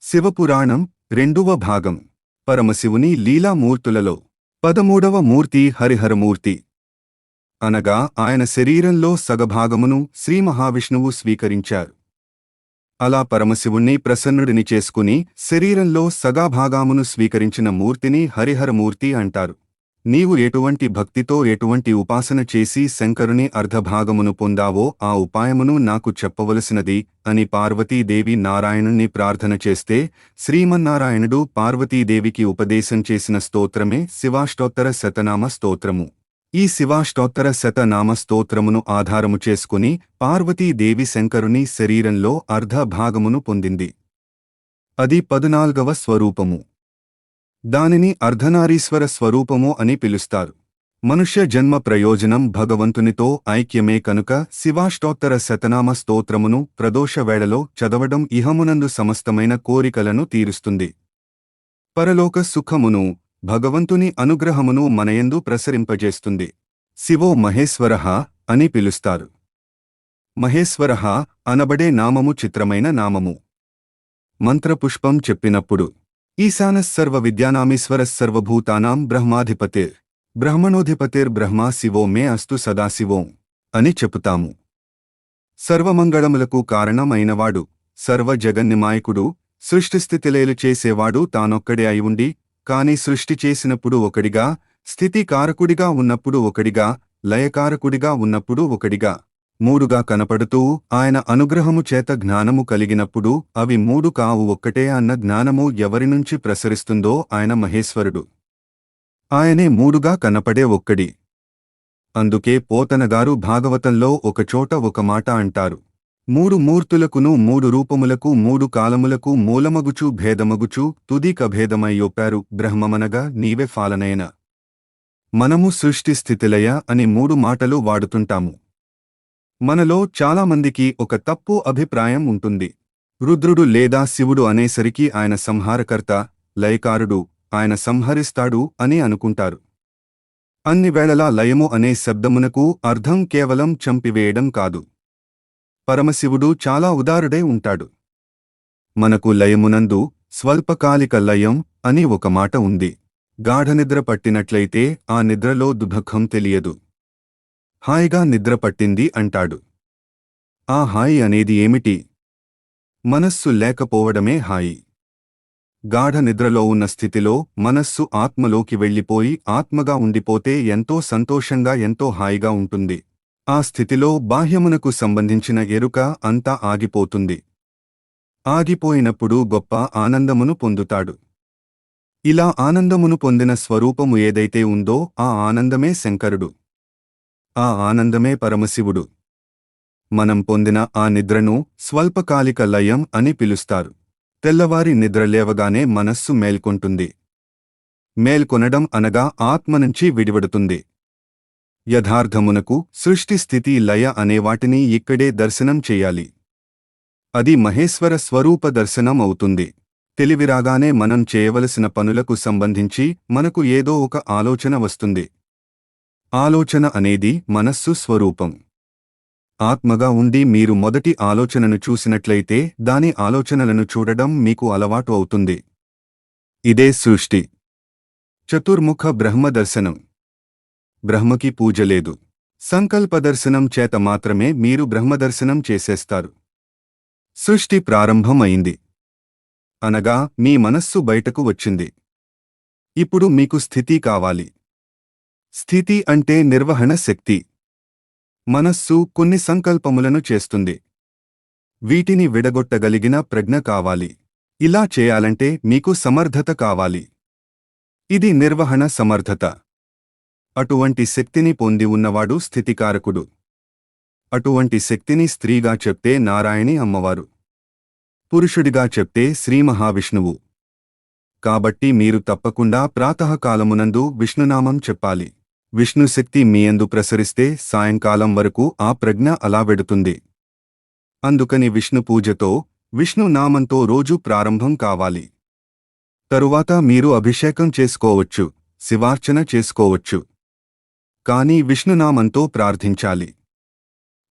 శివపురాణం 2వ భాగం పరమశివుని లీలామూర్తులలో 13వ మూర్తి హరిహరమూర్తి. అనగా ఆయన శరీరంలో సగభాగమును శ్రీ మహావిష్ణువు స్వీకరించారు. అలా పరమశివుణ్ణి ప్రసన్నుడిని చేసుకుని శరీరంలో సగాభాగామును స్వీకరించిన మూర్తిని హరిహరమూర్తి అంటారు. నీవు ఎటువంటి భక్తితో ఎటువంటి ఉపాసన చేసి శంకరుని అర్ధభాగమును పొందావో ఆ ఉపాయమును నాకు చెప్పవలసినది అని పార్వతీదేవి నారాయణుణ్ణి ప్రార్థన చేస్తే శ్రీమన్నారాయణుడు పార్వతీదేవికి ఉపదేశం చేసిన స్తోత్రమే శివాష్టోత్తర శతనామ స్తోత్రము. ఈ శివాష్టోత్తర శతనామ స్తోత్రమును ఆధారము చేసుకుని పార్వతీదేవి శంకరుని శరీరంలో అర్ధభాగమును పొందింది. అది 14వ స్వరూపము. దానిని అర్ధనారీశ్వర స్వరూపము అని పిలుస్తారు. మనుష్య జన్మ ప్రయోజనం భగవంతునితో ఐక్యమే కనుక శివాష్టోత్తర శతనామ స్తోత్రమును ప్రదోష వేళలో చదవడం ఇహమునందు సమస్తమైన కోరికలను తీరుస్తుంది. పరలోక సుఖమును భగవంతుని అనుగ్రహమును మనయందు ప్రసరింపజేస్తుంది. శివో మహేశ్వరః అని పిలుస్తారు. మహేశ్వరః అనబడే నామము చిత్రమైన నామము. మంత్రపుష్పం చెప్పినప్పుడు ఈశానస్సర్వ విద్యానామీశ్వరస్సర్వభూతానాం బ్రహ్మాధిపతిర్ బ్రహ్మణోధిపతిర్బ్రహ్మా శివో మే అస్తు సదాశివోం అని చెప్పుతాము. సర్వమంగళములకు కారణమైనవాడు, సర్వ జగన్నిమాయకుడు, సృష్టిస్థితిలేలు చేసేవాడు తానొక్కడే అయి ఉండి, కాని సృష్టి చేసినప్పుడు ఒకడిగా, స్థితి కారకుడిగా ఉన్నప్పుడు ఒకడిగా, లయకారకుడిగా ఉన్నప్పుడు ఒకడిగా, మూడుగా కనపడుతూ ఆయన అనుగ్రహము చేత జ్ఞానము కలిగినప్పుడు అవి మూడు కావు ఒక్కటే అన్న జ్ఞానము ఎవరినుంచి ప్రసరిస్తుందో ఆయన మహేశ్వరుడు. ఆయనే మూడుగా కనపడే ఒక్కడి. అందుకే పోతనగారు భాగవతంలో ఒకచోట ఒక మాట అంటారు. మూడు మూర్తులకును మూడు రూపములకు మూడు కాలములకు మూలమగుచు భేదమగుచు తుది కభేదమయ్యొప్పారు బ్రహ్మమనగా నీవే ఫాలనయన. మనము సృష్టి స్థితిలయ అని మూడు మాటలు వాడుతుంటాము. మనలో చాలామందికి ఒక తప్పు అభిప్రాయం ఉంటుంది. రుద్రుడు లేదా శివుడు అనేసరికి ఆయన సంహారకర్త, లయకారుడు, ఆయన సంహరిస్తాడు అని అనుకుంటారు. అన్ని వేళలా లయము అనే శబ్దమునకు అర్థం కేవలం చంపివేయడం కాదు. పరమశివుడు చాలా ఉదారుడై ఉంటాడు. మనకు లయమునందు స్వల్పకాలిక లయం అని ఒక మాట ఉంది. గాఢనిద్ర పట్టినట్లయితే ఆ నిద్రలో దుఃఖం తెలియదు. హాయిగా నిద్ర పట్టింది అంటాడు. ఆ హాయి అనేది ఏమిటి? మనస్సు లేకపోవడమే హాయి. గాఢ నిద్రలో ఉన్న స్థితిలో మనస్సు ఆత్మలోకి వెళ్ళిపోయి ఆత్మగా ఉండిపోతే ఎంతో సంతోషంగా ఎంతో హాయిగా ఉంటుంది. ఆ స్థితిలో బాహ్యమునకు సంబంధించిన ఎరుక అంతా ఆగిపోతుంది. ఆగిపోయినప్పుడు గొప్ప ఆనందమును పొందుతాడు. ఇలా ఆనందమును పొందిన స్వరూపము ఏదైతే ఉందో ఆ ఆనందమే శంకరుడు. ఆ ఆనందమే పరమశివుడు. మనం పొందిన ఆ నిద్రను స్వల్పకాలిక లయం అని పిలుస్తారు. తెల్లవారి నిద్రలేవగానే మనస్సు మేల్కొంటుంది. మేల్కొనడం అనగా ఆత్మ నుంచి విడివడుతుంది. యథార్థమునకు సృష్టి స్థితి లయ అనేవాటిని ఇక్కడే దర్శనం చెయ్యాలి. అది మహేశ్వర స్వరూప దర్శనం అవుతుంది. తెలివిరాగానే మనం చేయవలసిన పనులకు సంబంధించి మనకు ఏదో ఒక ఆలోచన వస్తుంది. ఆలోచన అనేది మనస్సు స్వరూపం. ఆత్మగా ఉండి మీరు మొదటి ఆలోచనను చూసినట్లయితే దాని ఆలోచనలను చూడడం మీకు అలవాటు అవుతుంది. ఇదే సృష్టి. చతుర్ముఖ బ్రహ్మదర్శనం. బ్రహ్మకి పూజ లేదు. సంకల్పదర్శనం చేత మాత్రమే మీరు బ్రహ్మదర్శనం చేసేస్తారు. సృష్టి ప్రారంభం అయింది. అనగా మీ మనస్సు బయటకు వచ్చింది. ఇప్పుడు మీకు స్థితి కావాలి. స్థితి అంటే నిర్వహణ శక్తి. మనస్సు కొన్ని సంకల్పములను చేస్తుంది. వీటిని విడగొట్టగలిగిన ప్రజ్ఞ కావాలి. ఇలా చేయాలంటే మీకు సమర్థత కావాలి. ఇది నిర్వహణ సమర్థత. అటువంటి శక్తిని పొంది ఉన్నవాడు స్థితికారకుడు. అటువంటి శక్తిని స్త్రీగా చెప్తే నారాయణి అమ్మవారు, పురుషుడిగా చెప్తే శ్రీ మహావిష్ణువు. కాబట్టి మీరు తప్పకుండా ప్రాతఃకాలమునందు విష్ణునామం చెప్పాలి. విష్ణుశక్తి మీయందు ప్రసరిస్తే సాయంకాలం వరకు ఆ ప్రజ్ఞ అలా వెడుతుంది. అందుకని విష్ణు పూజతో, విష్ణునామంతో రోజు ప్రారంభం కావాలి. తరువాత మీరు అభిషేకం చేసుకోవచ్చు, శివార్చన చేసుకోవచ్చు. కానీ విష్ణునామంతో ప్రార్థించాలి.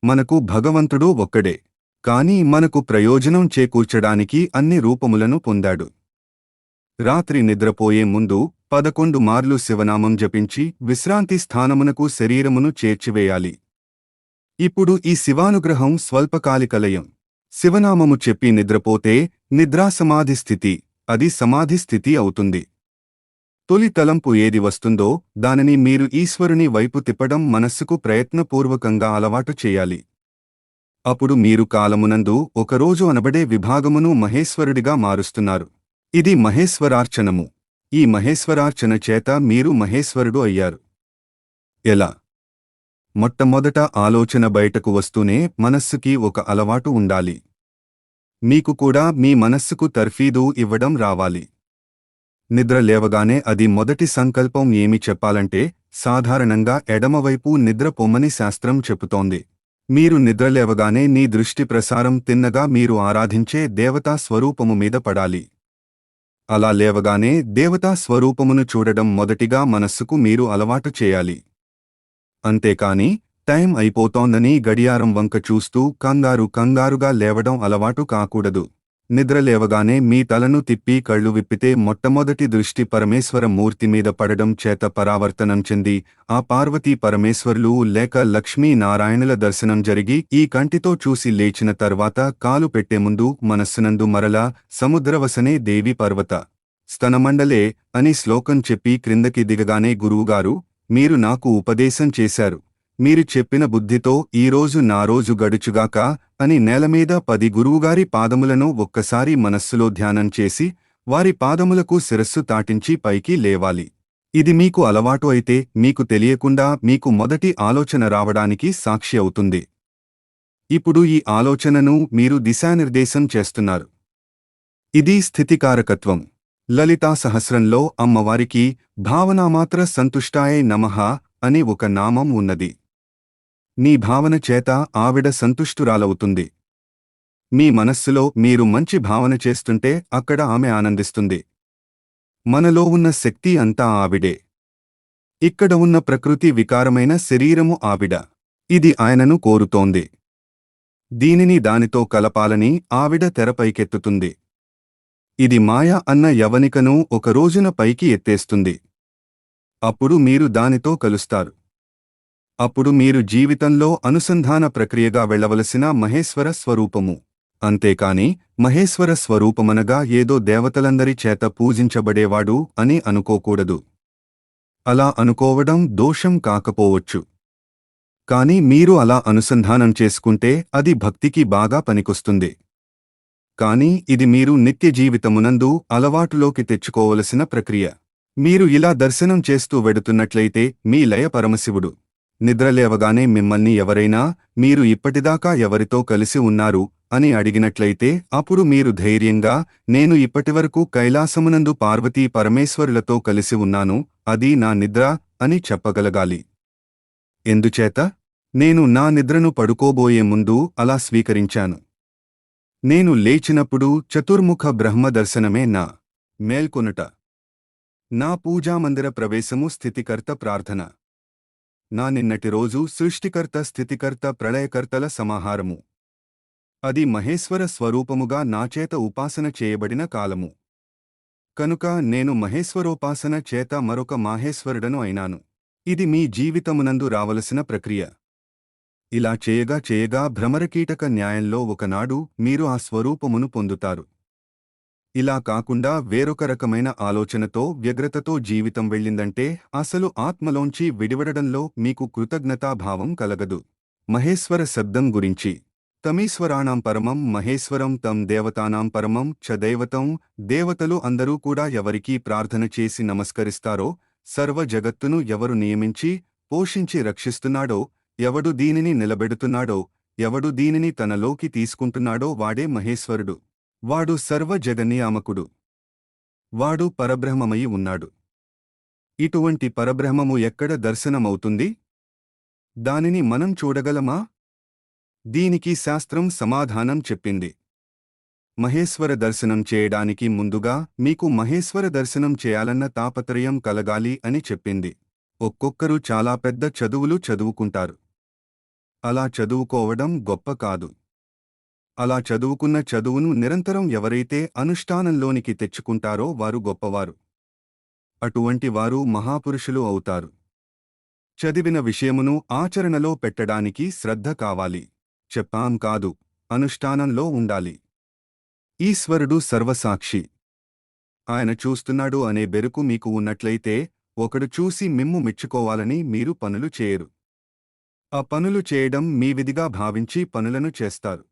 మనకు భగవంతుడు ఒక్కడే. కాని మనకు ప్రయోజనం చేకూర్చడానికి అన్ని రూపములను పొందాడు. రాత్రి నిద్రపోయే ముందు 11 మార్లు శివనామం జపించి విశ్రాంతి స్థానమునకు శరీరమును చేర్చివేయాలి. ఇప్పుడు ఈ శివానుగ్రహం స్వల్పకాలిక లయం. శివనామము చెప్పి నిద్రపోతే నిద్రాసమాధి స్థితి, అది సమాధి స్థితి అవుతుంది. తొలి తలంపు ఏది వస్తుందో దానిని మీరు ఈశ్వరుని వైపు తిప్పడం మనస్సుకు ప్రయత్నపూర్వకంగా అలవాటు చేయాలి. అప్పుడు మీరు కాలమునందు ఒకరోజు అనబడే విభాగమును మహేశ్వరుడిగా మారుస్తున్నారు. ఇది మహేశ్వరార్చనము. ఈ మహేశ్వరార్చన చేత మీరు మహేశ్వరుడు అయ్యారు. ఎలా? మొట్టమొదట ఆలోచన బయటకు వస్తూనే మనస్సుకి ఒక అలవాటు ఉండాలి. మీకు కూడా మీ మనస్సుకు తర్ఫీదు ఇవ్వడం రావాలి. నిద్ర లేవగానే అది మొదటి సంకల్పం ఏమి చెప్పాలంటే, సాధారణంగా ఎడమవైపు నిద్ర పొమ్మని శాస్త్రం చెబుతోంది. మీరు నిద్రలేవగానే నీ దృష్టి ప్రసారం తిన్నగా మీరు ఆరాధించే దేవతా స్వరూపము మీద పడాలి. అలా లేవగానే దేవతా స్వరూపమును చూడడం మొదటిగా మనస్సుకు మీరు అలవాటు చేయాలి. అంతేకాని టైం అయిపోతోందని గడియారం వంక చూస్తూ కంగారుగా లేవడం అలవాటు కాకూడదు. నిద్రలేవగానే మీ తలను తిప్పి కళ్ళు విప్పితే మొట్టమొదటి దృష్టి పరమేశ్వర మూర్తి మీద పడడం చేత పరావర్తనం చెంది ఆ పార్వతీ పరమేశ్వరులు లేక లక్ష్మీ నారాయణుల దర్శనం జరిగి ఈ కంటితో చూసి లేచిన తర్వాత కాలు పెట్టే ముందు మనస్సునందు మరలా సముద్రవసనే దేవి పర్వత స్తనమండలే అని శ్లోకం చెప్పి క్రిందకి దిగగానే గురువుగారు, మీరు నాకు ఉపదేశం చేశారు. మీరు చెప్పిన బుద్ధితో ఈరోజు నా రోజు గడుచుగాక అని నేలమీద 10 గురువుగారి పాదములను ఒక్కసారి మనస్సులో ధ్యానం చేసి వారి పాదములకు శిరస్సు తాటించి పైకి లేవాలి. ఇది మీకు అలవాటు అయితే మీకు తెలియకుండా మీకు మొదటి ఆలోచన రావడానికి సాక్షి అవుతుంది. ఇప్పుడు ఈ ఆలోచనను మీరు దిశానిర్దేశం చేస్తున్నారు. ఇది స్థితికారకత్వం. లలితా సహస్రంలో అమ్మవారికి భావనామాత్ర సంతుష్టాయై నమః అని ఒక నామం ఉన్నది. మీ భావన చేత ఆవిడ సంతుష్టురాలవుతుంది. మీ మనస్సులో మీరు మంచి భావన చేస్తుంటే అక్కడ ఆమె ఆనందిస్తుంది. మనలో ఉన్న శక్తి అంతా ఆవిడే. ఇక్కడ ఉన్న ప్రకృతి వికారమైన శరీరము ఆవిడ. ఇది ఆయనను కోరుతోంది. దీనిని దానితో కలపాలని ఆవిడ తెరపైకెత్తుతుంది. ఇది మాయ అన్న యవనికను ఒక రోజున పైకి ఎత్తేస్తుంది. అప్పుడు మీరు దానితో కలుస్తారు. అప్పుడు మీరు జీవితంలో అనుసంధాన ప్రక్రియగా వెళ్లవలసిన మహేశ్వర స్వరూపము. అంతేకాని మహేశ్వర స్వరూపమనగా ఏదో దేవతలందరి చేత పూజించబడేవాడు అని అనుకోకూడదు. అలా అనుకోవడం దోషం కాకపోవచ్చు. కాని మీరు అలా అనుసంధానం చేసుకుంటే అది భక్తికి బాగా పనికొస్తుంది. కాని ఇది మీరు నిత్య జీవితమునందు అలవాటులోకి తెచ్చుకోవలసిన ప్రక్రియ. మీరు ఇలా దర్శనం చేస్తూ వెడుతున్నట్లయితే మీ లయ పరమశివుడు. నిద్రలేవగానే మిమ్మల్ని ఎవరైనా మీరు ఇప్పటిదాకా ఎవరితో కలిసి ఉన్నారు అని అడిగినట్లయితే అప్పుడు మీరు ధైర్యంగా నేను ఇప్పటివరకు కైలాసమునందు పార్వతీ పరమేశ్వరులతో కలిసి ఉన్నాను, అది నా నిద్ర అని చెప్పగలగాలి. ఎందుచేత? నేను నా నిద్రను పడుకోబోయే ముందు అలా స్వీకరించాను. నేను లేచినప్పుడు చతుర్ముఖ బ్రహ్మ దర్శనమే నా మేల్కొనుట. నా పూజామందిర ప్రవేశము స్థితికర్త ప్రార్థన. నా నిన్నటి రోజు సృష్టికర్త స్థితికర్త ప్రళయకర్తల సమాహారము. అది మహేశ్వర స్వరూపముగా నాచేత ఉపాసన చేయబడిన కాలము. కనుక నేను మహేశ్వరోపాసన చేత మరొక మాహేశ్వరుడను అయినాను. ఇది మీ జీవితమునందు రావలసిన ప్రక్రియ. ఇలా చేయగా భ్రమరకీటక న్యాయంలో ఒకనాడు మీరు ఆ స్వరూపమును పొందుతారు. ఇలా కాకుండా వేరొక రకమైన ఆలోచనతో వ్యగ్రతతో జీవితం వెళ్ళిందంటే అసలు ఆత్మలోంచి విడివడడంలో మీకు కృతజ్ఞతాభావం కలగదు. మహేశ్వర శబ్దం గురించి తమీశ్వరాణం పరమం మహేశ్వరం తం దేవతానాం పరమం చ దైవతం. దేవతలు అందరూ కూడా ఎవరికీ ప్రార్థన చేసి నమస్కరిస్తారో, సర్వ జగత్తును ఎవరు నియమించి పోషించి రక్షిస్తున్నాడో, ఎవడు దీనిని నిలబెడుతున్నాడో, ఎవడు దీనిని తనలోకి తీసుకుంటున్నాడో వాడే మహేశ్వరుడు. వాడు సర్వ జగన్నియామకుడు. వాడు పరబ్రహ్మమయి ఉన్నాడు. ఇటువంటి పరబ్రహ్మము ఎక్కడ దర్శనమవుతుంది? దానిని మనం చూడగలమా? దీనికి శాస్త్రం సమాధానం చెప్పింది. మహేశ్వర దర్శనం చేయడానికి ముందుగా మీకు మహేశ్వర దర్శనం చేయాలన్న తాపత్రయం కలగాలి అని చెప్పింది. ఒక్కొక్కరు చాలా పెద్ద చదువులు చదువుకుంటారు. అలా చదువుకోవడం గొప్ప కాదు. అలా చదువుకున్న చదువును నిరంతరం ఎవరైతే అనుష్ఠానంలోనికి తెచ్చుకుంటారో వారు గొప్పవారు. అటువంటి వారు మహాపురుషులు అవుతారు. చదివిన విషయమును ఆచరణలో పెట్టడానికి శ్రద్ధ కావాలి. చెప్పాం కాదు, అనుష్ఠానంలో ఉండాలి. ఈశ్వరుడు సర్వసాక్షి. ఆయన చూస్తున్నాడు అనే బెరుకు మీకు ఉన్నట్లయితే ఒకడు చూసి మిమ్ము మెచ్చుకోవాలని మీరు పనులు చేయరు. ఆ పనులు చేయడం మీ విధిగా భావించి పనులను చేస్తారు.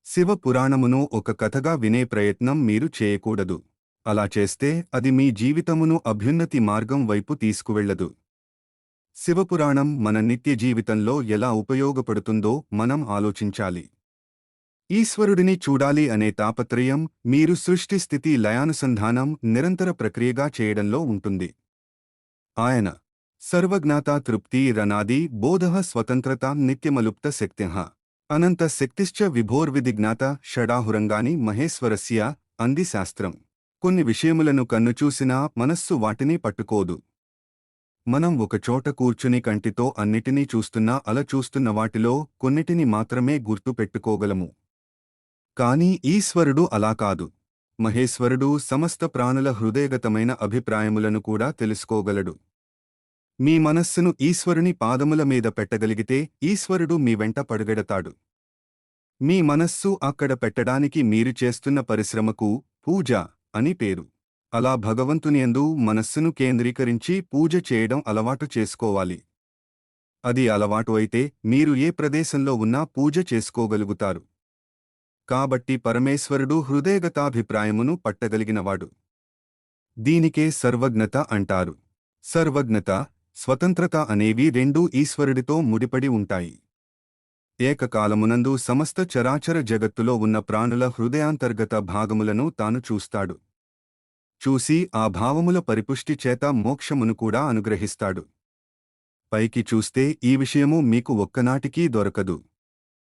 శివ పురాణమును ఒక కథగా వినే ప్రయత్నం మీరు చేయకూడదు. అలా చేస్తే అది మీ జీవితమును అభ్యున్నతి మార్గం వైపు తీసుకువెళ్లదు. శివపురాణం మన నిత్య జీవితంలో ఎలా ఉపయోగపడుతుందో మనం ఆలోచించాలి. ఈశ్వరుడిని చూడాలి అనే తాపత్రయం మీరు సృష్టి స్థితి లయానుసంధానం నిరంతర ప్రక్రియగా చేయడంలో ఉంటుంది. ఆయన సర్వజ్ఞాతా తృప్తి రనాది బోధః స్వతంత్రతా నిత్యమలుప్త శక్త్యః అనంత శక్తిశ్చ విభోర్విధిజ్ఞాత షడాహురంగాని మహేశ్వరస్య అంది శాస్త్రం. కొన్ని విషయములను కన్నుచూసినా మనస్సు వాటిని పట్టుకోదు. మనం ఒకచోట కూర్చుని కంటితో అన్నిటినీ చూస్తున్నా అలా చూస్తున్న వాటిలో కొన్నిటిని మాత్రమే గుర్తు పెట్టుకోగలము. కాని ఈశ్వరుడు అలా కాదు. మహేశ్వరుడు సమస్త ప్రాణుల హృదయగతమైన అభిప్రాయములను కూడా తెలుసుకోగలడు. మీ మనస్సును ఈశ్వరుని పాదముల మీద పెట్టగలిగితే ఈశ్వరుడు మీ వెంట పరుగెడతాడు. మీ మనస్సు అక్కడ పెట్టడానికి మీరు చేస్తున్న పరిశ్రమకు పూజ అని పేరు. అలా భగవంతునియందు మనస్సును కేంద్రీకరించి పూజ చేయడం అలవాటు చేసుకోవాలి. అది అలవాటు అయితే మీరు ఏ ప్రదేశంలో ఉన్నా పూజ చేసుకోగలుగుతారు. కాబట్టి పరమేశ్వరుడు హృదయగతాభిప్రాయమును పట్టగలిగినవాడు. దీనికే సర్వజ్ఞత అంటారు. సర్వజ్ఞత, స్వతంత్రత అనేవి రెండూ ఈశ్వరుడితో ముడిపడి ఉంటాయి. ఏకకాలమునందు సమస్త చరాచర జగత్తులో ఉన్న ప్రాణుల హృదయాంతర్గత భాగములను తాను చూస్తాడు. చూసి ఆ భావముల పరిపుష్టి చేత మోక్షమును కూడా అనుగ్రహిస్తాడు. పైకి చూస్తే ఈ విషయము మీకు ఒక్కనాటికీ దొరకదు.